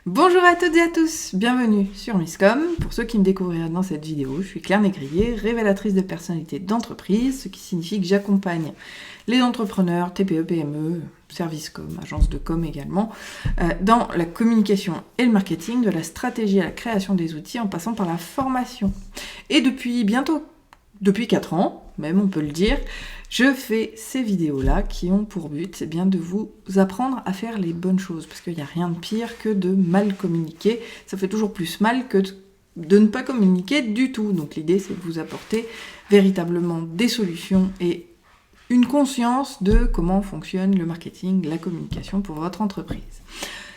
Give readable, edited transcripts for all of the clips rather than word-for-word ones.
Bonjour à toutes et à tous, bienvenue sur Misscom. Pour ceux qui me découvriraient dans cette vidéo, je suis Claire Négrier, révélatrice de personnalité d'entreprise, ce qui signifie que j'accompagne les entrepreneurs, TPE, PME, services com, agences de com également, dans la communication et le marketing, de la stratégie à la création des outils en passant par la formation. Et depuis 4 ans, même on peut le dire, je fais ces vidéos-là qui ont pour but c'est bien de vous apprendre à faire les bonnes choses, parce qu'il n'y a rien de pire que de mal communiquer. Ça fait toujours plus mal que de ne pas communiquer du tout. Donc l'idée, c'est de vous apporter véritablement des solutions et une conscience de comment fonctionne le marketing, la communication pour votre entreprise.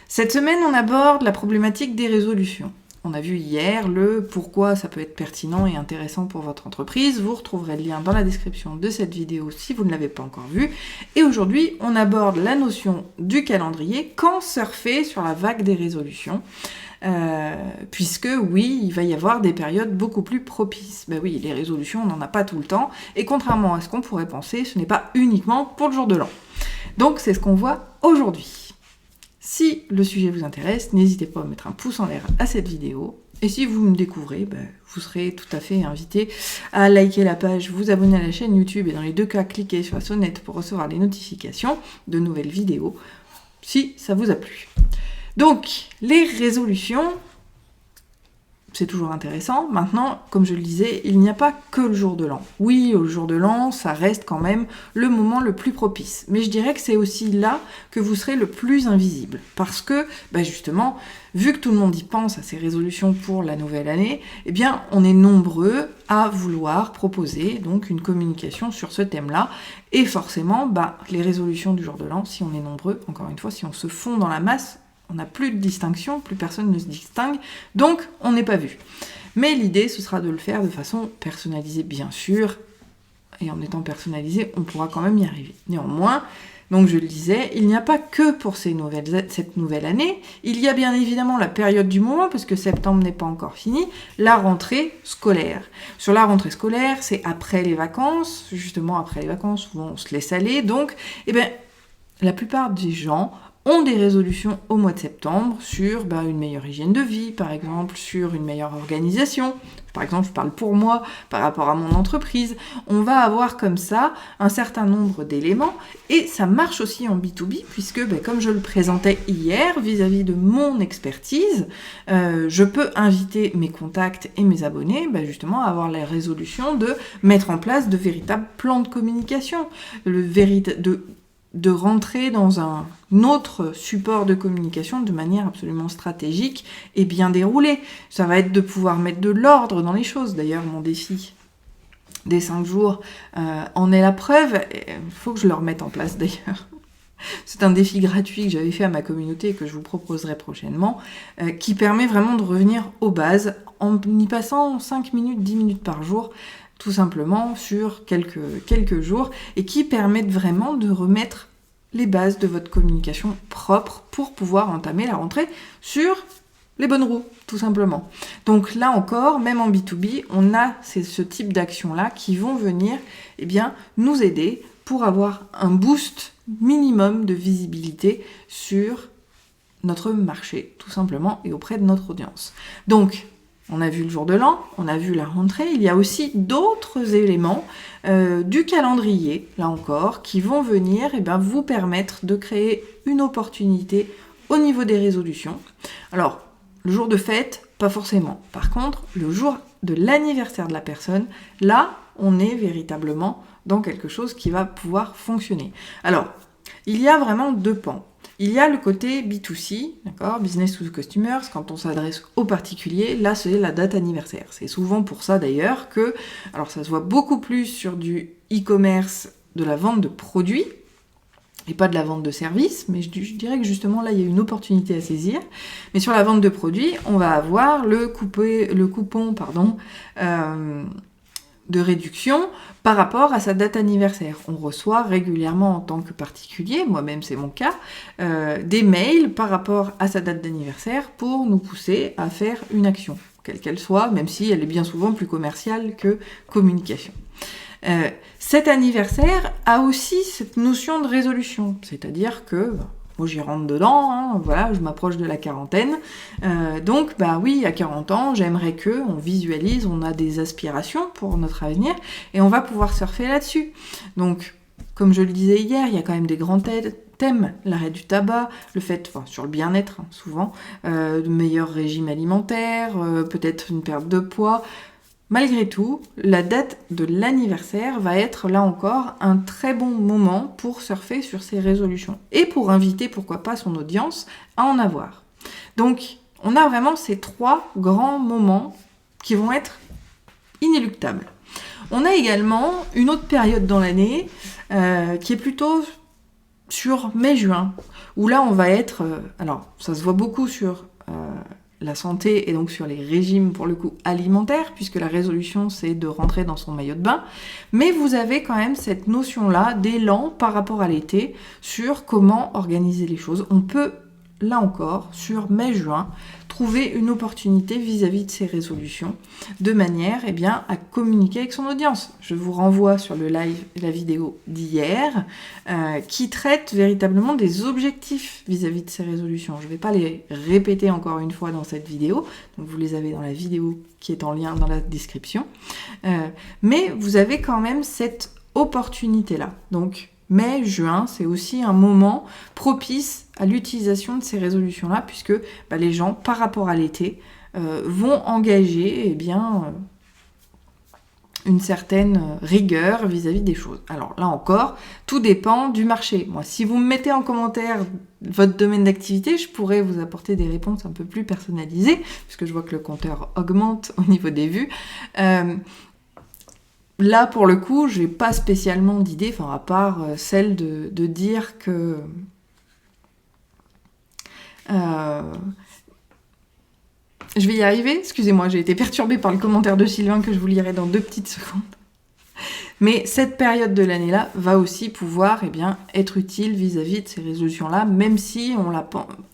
Cette semaine, on aborde la problématique des résolutions. On a vu hier le pourquoi ça peut être pertinent et intéressant pour votre entreprise. Vous retrouverez le lien dans la description de cette vidéo si vous ne l'avez pas encore vu. Et aujourd'hui, on aborde la notion du calendrier, quand surfer sur la vague des résolutions. Puisque oui, il va y avoir des périodes beaucoup plus propices. Ben oui, les résolutions, on n'en a pas tout le temps. Et contrairement à ce qu'on pourrait penser, ce n'est pas uniquement pour le jour de l'an. Donc c'est ce qu'on voit aujourd'hui. Si le sujet vous intéresse, n'hésitez pas à mettre un pouce en l'air à cette vidéo. Et si vous me découvrez, vous serez tout à fait invité à liker la page, vous abonner à la chaîne YouTube et dans les deux cas, cliquez sur la sonnette pour recevoir les notifications de nouvelles vidéos, si ça vous a plu. Donc, les résolutions, c'est toujours intéressant. Maintenant, comme je le disais, il n'y a pas que le jour de l'an. Oui, le jour de l'an, ça reste quand même le moment le plus propice. Mais je dirais que c'est aussi là que vous serez le plus invisible. Parce que, justement, vu que tout le monde y pense à ces résolutions pour la nouvelle année, eh bien, on est nombreux à vouloir proposer donc une communication sur ce thème-là. Et forcément, les résolutions du jour de l'an, si on est nombreux, encore une fois, si on se fond dans la masse, on n'a plus de distinction, plus personne ne se distingue, donc on n'est pas vu. Mais l'idée, ce sera de le faire de façon personnalisée, bien sûr, et en étant personnalisé, on pourra quand même y arriver. Néanmoins, donc je le disais, il n'y a pas que pour cette nouvelle année, il y a bien évidemment la période du moment, parce que septembre n'est pas encore fini, la rentrée scolaire. Sur la rentrée scolaire, c'est après les vacances, justement après les vacances, souvent on se laisse aller, donc, la plupart des gens ont des résolutions au mois de septembre sur une meilleure hygiène de vie, par exemple, sur une meilleure organisation. Par exemple, je parle pour moi, par rapport à mon entreprise. On va avoir comme ça un certain nombre d'éléments et ça marche aussi en B2B puisque, comme je le présentais hier, vis-à-vis de mon expertise, je peux inviter mes contacts et mes abonnés justement à avoir la résolution de mettre en place de véritables plans de communication, de rentrer dans un autre support de communication de manière absolument stratégique et bien déroulée. Ça va être de pouvoir mettre de l'ordre dans les choses. D'ailleurs, mon défi des 5 jours en est la preuve. Il faut que je le remette en place d'ailleurs. C'est un défi gratuit que j'avais fait à ma communauté et que je vous proposerai prochainement, qui permet vraiment de revenir aux bases en y passant 5 minutes, 10 minutes par jour, tout simplement sur quelques jours, et qui permettent vraiment de remettre les bases de votre communication propre pour pouvoir entamer la rentrée sur les bonnes roues, tout simplement. Donc là encore, même en B2B, on a ce type d'actions-là qui vont venir nous aider pour avoir un boost minimum de visibilité sur notre marché, tout simplement, et auprès de notre audience. Donc, on a vu le jour de l'an, on a vu la rentrée, il y a aussi d'autres éléments du calendrier, là encore, qui vont venir vous permettre de créer une opportunité au niveau des résolutions. Alors, le jour de fête, pas forcément. Par contre, le jour de l'anniversaire de la personne, là, on est véritablement dans quelque chose qui va pouvoir fonctionner. Alors, il y a vraiment 2 pans. Il y a le côté B2C, d'accord, business to customers, quand on s'adresse aux particuliers, là c'est la date anniversaire. C'est souvent pour ça d'ailleurs que, alors ça se voit beaucoup plus sur du e-commerce, de la vente de produits, et pas de la vente de services, mais je dirais que justement là il y a une opportunité à saisir. Mais sur la vente de produits, on va avoir le coupon de réduction par rapport à sa date anniversaire. On reçoit régulièrement en tant que particulier, moi-même c'est mon cas, des mails par rapport à sa date d'anniversaire pour nous pousser à faire une action, quelle qu'elle soit, même si elle est bien souvent plus commerciale que communication. Cet anniversaire a aussi cette notion de résolution, c'est-à-dire que moi j'y rentre dedans, hein, voilà, je m'approche de la quarantaine. Donc, bah oui, à 40 ans, j'aimerais on visualise, on a des aspirations pour notre avenir, et on va pouvoir surfer là-dessus. Donc, comme je le disais hier, il y a quand même des grands thèmes, l'arrêt du tabac, le fait, sur le bien-être, hein, souvent, de meilleur régime alimentaire, peut-être une perte de poids. Malgré tout, la date de l'anniversaire va être, là encore, un très bon moment pour surfer sur ces résolutions et pour inviter, pourquoi pas, son audience à en avoir. Donc, on a vraiment ces 3 grands moments qui vont être inéluctables. On a également une autre période dans l'année qui est plutôt sur mai-juin, où là, on va être... alors, ça se voit beaucoup sur... la santé et donc sur les régimes pour le coup alimentaires, puisque la résolution c'est de rentrer dans son maillot de bain, mais vous avez quand même cette notion-là d'élan par rapport à l'été sur comment organiser les choses. On peut, là encore, sur mai-juin, trouver une opportunité vis-à-vis de ces résolutions, de manière à communiquer avec son audience. Je vous renvoie sur le live, la vidéo d'hier, qui traite véritablement des objectifs vis-à-vis de ces résolutions. Je ne vais pas les répéter encore une fois dans cette vidéo, donc vous les avez dans la vidéo qui est en lien dans la description, mais vous avez quand même cette opportunité-là. Donc, mai, juin, c'est aussi un moment propice à l'utilisation de ces résolutions-là, puisque les gens, par rapport à l'été, vont engager une certaine rigueur vis-à-vis des choses. Alors là encore, tout dépend du marché. Moi, si vous me mettez en commentaire votre domaine d'activité, je pourrais vous apporter des réponses un peu plus personnalisées, puisque je vois que le compteur augmente au niveau des vues. Là, pour le coup, je n'ai pas spécialement d'idée, à part celle de dire que... je vais y arriver, excusez-moi, j'ai été perturbée par le commentaire de Sylvain que je vous lirai dans 2 petites secondes. Mais cette période de l'année-là va aussi pouvoir être utile vis-à-vis de ces résolutions-là, même si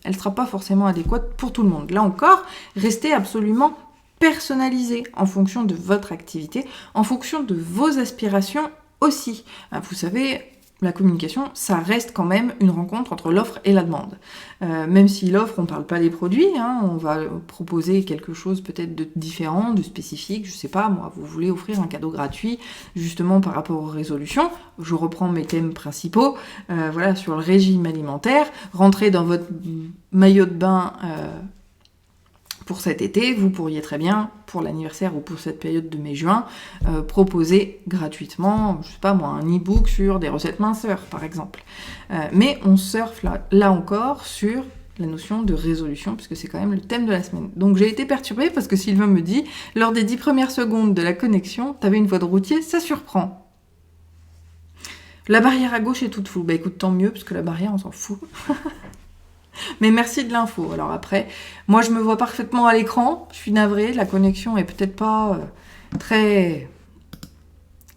elle ne sera pas forcément adéquate pour tout le monde. Là encore, restez absolument personnalisé en fonction de votre activité, en fonction de vos aspirations aussi. Vous savez, la communication, ça reste quand même une rencontre entre l'offre et la demande. Même si l'offre, on ne parle pas des produits, on va proposer quelque chose peut-être de différent, de spécifique, je sais pas, moi, vous voulez offrir un cadeau gratuit, justement par rapport aux résolutions, je reprends mes thèmes principaux, sur le régime alimentaire, rentrer dans votre maillot de bain pour cet été, vous pourriez très bien, pour l'anniversaire ou pour cette période de mai-juin, proposer gratuitement, je sais pas moi, un e-book sur des recettes minceurs, par exemple. Mais on surfe là encore sur la notion de résolution, puisque c'est quand même le thème de la semaine. Donc j'ai été perturbée parce que Sylvain me dit, lors des 10 premières secondes de la connexion, t'avais une voix de routier, ça surprend. La barrière à gauche est toute floue. Bah écoute, tant mieux, parce que la barrière, on s'en fout. Mais merci de l'info. Alors après, moi je me vois parfaitement à l'écran, je suis navrée, la connexion est peut-être pas très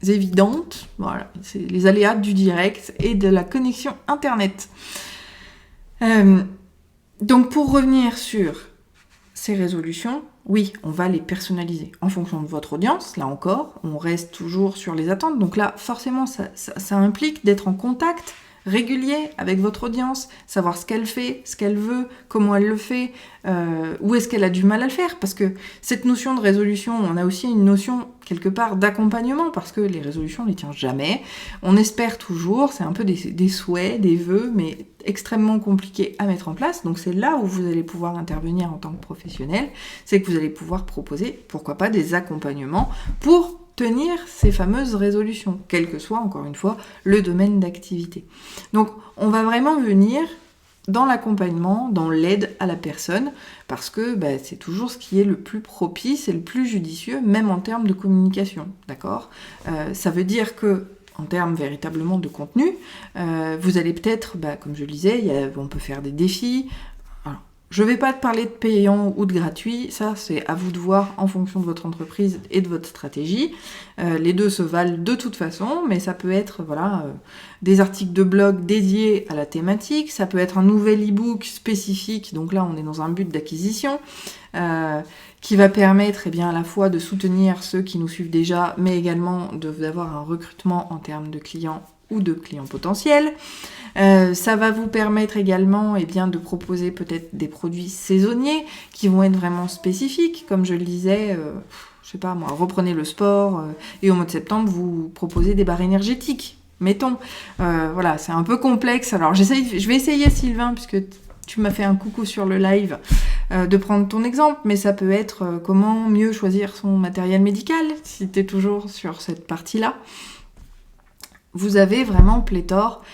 évidente. Voilà, c'est les aléas du direct et de la connexion internet. Donc pour revenir sur ces résolutions, oui, on va les personnaliser en fonction de votre audience. Là encore, on reste toujours sur les attentes. Donc là, forcément, ça implique d'être en contact régulier avec votre audience, savoir ce qu'elle fait, ce qu'elle veut, comment elle le fait, où est-ce qu'elle a du mal à le faire, parce que cette notion de résolution, on a aussi une notion quelque part d'accompagnement, parce que les résolutions, on les tient jamais, on espère toujours, c'est un peu des souhaits, des vœux, mais extrêmement compliqués à mettre en place, donc c'est là où vous allez pouvoir intervenir en tant que professionnel, c'est que vous allez pouvoir proposer, pourquoi pas, des accompagnements pour tenir ces fameuses résolutions, quel que soit, encore une fois, le domaine d'activité. Donc, on va vraiment venir dans l'accompagnement, dans l'aide à la personne, parce que c'est toujours ce qui est le plus propice et le plus judicieux, même en termes de communication, d'accord ? Ça veut dire que, en termes véritablement de contenu, vous allez peut-être, comme je le disais, on peut faire des défis. Je ne vais pas te parler de payant ou de gratuit, ça c'est à vous de voir en fonction de votre entreprise et de votre stratégie. Les deux se valent de toute façon, mais ça peut être des articles de blog dédiés à la thématique, ça peut être un nouvel e-book spécifique, donc là on est dans un but d'acquisition, qui va permettre à la fois de soutenir ceux qui nous suivent déjà, mais également d'avoir un recrutement en termes de clients ou de clients potentiels. Ça va vous permettre également de proposer peut-être des produits saisonniers qui vont être vraiment spécifiques. Comme je le disais, je sais pas moi, reprenez le sport et au mois de septembre, vous proposez des barres énergétiques. Mettons, voilà, c'est un peu complexe. Alors je vais essayer, Sylvain, puisque tu m'as fait un coucou sur le live, de prendre ton exemple, mais ça peut être comment mieux choisir son matériel médical, si tu es toujours sur cette partie-là. Vous avez vraiment pléthore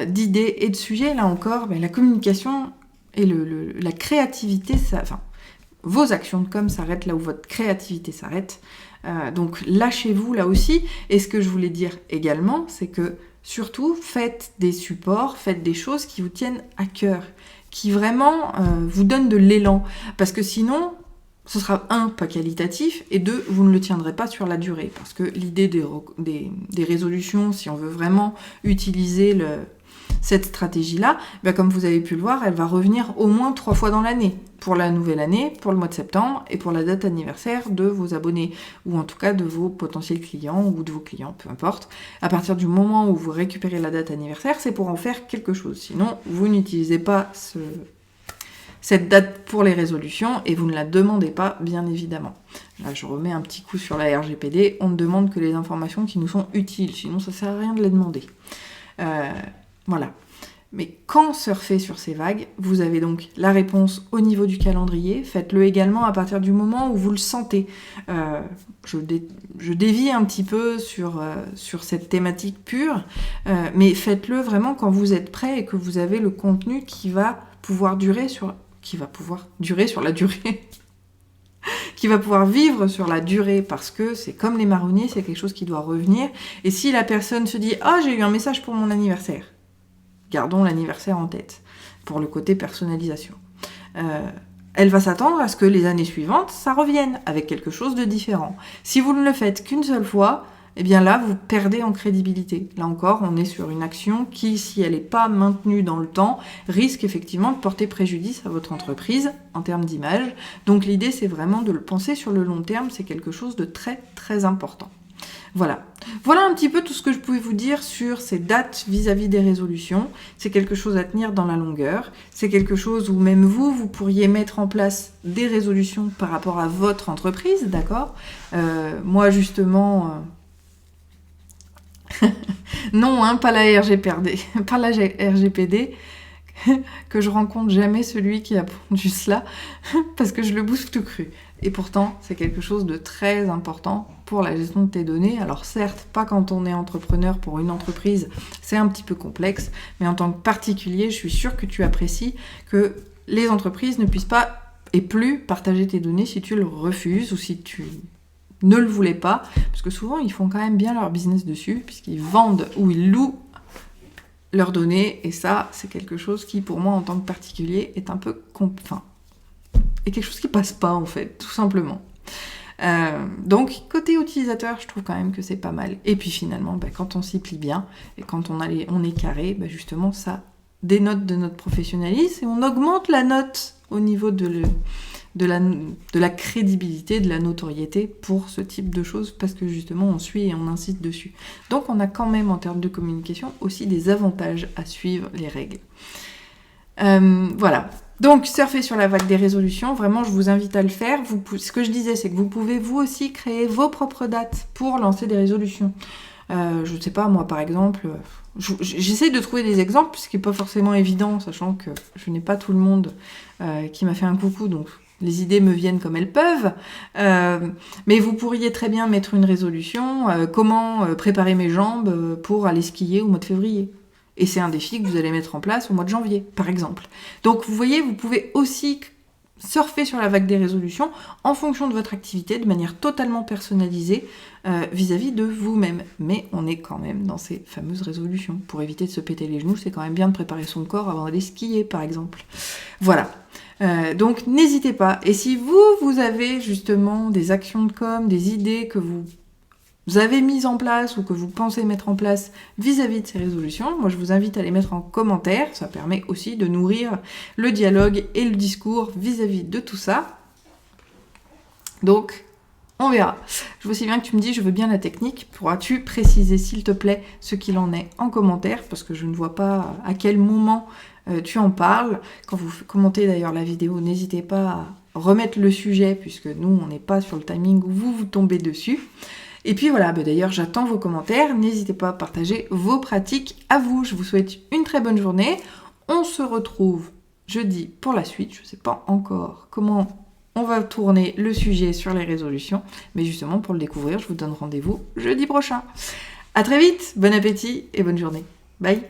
d'idées et de sujets. Là encore, la communication et la créativité, vos actions de com s'arrêtent là où votre créativité s'arrête. Donc lâchez-vous là aussi. Et ce que je voulais dire également, c'est que surtout, faites des supports, faites des choses qui vous tiennent à cœur, qui vraiment vous donnent de l'élan. Parce que sinon, ce sera pas qualitatif, et 2, vous ne le tiendrez pas sur la durée. Parce que l'idée des résolutions, si on veut vraiment utiliser cette stratégie-là, comme vous avez pu le voir, elle va revenir au moins 3 fois dans l'année. Pour la nouvelle année, pour le mois de septembre, et pour la date anniversaire de vos abonnés, ou en tout cas de vos potentiels clients, ou de vos clients, peu importe. À partir du moment où vous récupérez la date anniversaire, c'est pour en faire quelque chose. Sinon, vous n'utilisez pas cette date pour les résolutions, et vous ne la demandez pas, bien évidemment. Là, je remets un petit coup sur la RGPD, on ne demande que les informations qui nous sont utiles, sinon ça sert à rien de les demander. Voilà. Mais quand surfer sur ces vagues, vous avez donc la réponse au niveau du calendrier. Faites-le également à partir du moment où vous le sentez. Je dévie un petit peu sur cette thématique pure, mais faites-le vraiment quand vous êtes prêt et que vous avez le contenu qui va pouvoir durer sur la durée. Qui va pouvoir vivre sur la durée, parce que c'est comme les marronniers, c'est quelque chose qui doit revenir. Et si la personne se dit « Ah, j'ai eu un message pour mon anniversaire », gardons l'anniversaire en tête, pour le côté personnalisation. Elle va s'attendre à ce que les années suivantes, ça revienne, avec quelque chose de différent. Si vous ne le faites qu'une seule fois, là, vous perdez en crédibilité. Là encore, on est sur une action qui, si elle n'est pas maintenue dans le temps, risque effectivement de porter préjudice à votre entreprise en termes d'image. Donc l'idée, c'est vraiment de le penser sur le long terme, c'est quelque chose de très, très important. Voilà un petit peu tout ce que je pouvais vous dire sur ces dates vis-à-vis des résolutions. C'est quelque chose à tenir dans la longueur. C'est quelque chose où même vous pourriez mettre en place des résolutions par rapport à votre entreprise, d'accord ? Moi, justement... non, pas la RGPD, pas la RGPD, que je rencontre jamais celui qui a pondu cela, parce que je le bouffe tout cru. Et pourtant, c'est quelque chose de très important pour la gestion de tes données. Alors certes, pas quand on est entrepreneur pour une entreprise, c'est un petit peu complexe, mais en tant que particulier, je suis sûre que tu apprécies que les entreprises ne puissent pas et plus partager tes données si tu le refuses ou si tu ne le voulais pas, parce que souvent, ils font quand même bien leur business dessus, puisqu'ils vendent ou ils louent leurs données, et ça, c'est quelque chose qui, pour moi, en tant que particulier, est un peu... est quelque chose qui passe pas, en fait, tout simplement. Donc, côté utilisateur, je trouve quand même que c'est pas mal. Et puis, finalement, quand on s'y plie bien, et quand on est carré, justement, ça dénote de notre professionnalisme, et on augmente la note au niveau de la crédibilité, de la notoriété pour ce type de choses, parce que justement on suit et on insiste dessus. Donc on a quand même en termes de communication aussi des avantages à suivre les règles. Voilà. Donc surfer sur la vague des résolutions, vraiment je vous invite à le faire. Ce que je disais, c'est que vous pouvez vous aussi créer vos propres dates pour lancer des résolutions. Je ne sais pas, moi par exemple, j'essaie de trouver des exemples, ce qui n'est pas forcément évident, sachant que je n'ai pas tout le monde qui m'a fait un coucou, donc les idées me viennent comme elles peuvent. Mais vous pourriez très bien mettre une résolution, comment préparer mes jambes pour aller skier au mois de février. Et c'est un défi que vous allez mettre en place au mois de janvier, par exemple. Donc vous voyez, vous pouvez aussi surfer sur la vague des résolutions en fonction de votre activité, de manière totalement personnalisée vis-à-vis de vous-même. Mais on est quand même dans ces fameuses résolutions. Pour éviter de se péter les genoux, c'est quand même bien de préparer son corps avant d'aller skier, par exemple. Voilà. Donc n'hésitez pas. Et si vous avez justement des actions de com, des idées que vous avez mises en place ou que vous pensez mettre en place vis-à-vis de ces résolutions, moi je vous invite à les mettre en commentaire. Ça permet aussi de nourrir le dialogue et le discours vis-à-vis de tout ça. Donc, On verra. Je veux aussi bien que tu me dis, je veux bien la technique. Pourras-tu préciser, s'il te plaît, ce qu'il en est en commentaire, parce que je ne vois pas à quel moment tu en parles. Quand vous commentez d'ailleurs la vidéo, n'hésitez pas à remettre le sujet, puisque nous, on n'est pas sur le timing où vous tombez dessus. Et puis voilà, d'ailleurs, j'attends vos commentaires. N'hésitez pas à partager vos pratiques à vous. Je vous souhaite une très bonne journée. On se retrouve jeudi pour la suite. Je ne sais pas encore comment on va tourner le sujet sur les résolutions, mais justement pour le découvrir, je vous donne rendez-vous jeudi prochain. À très vite, bon appétit et bonne journée. Bye.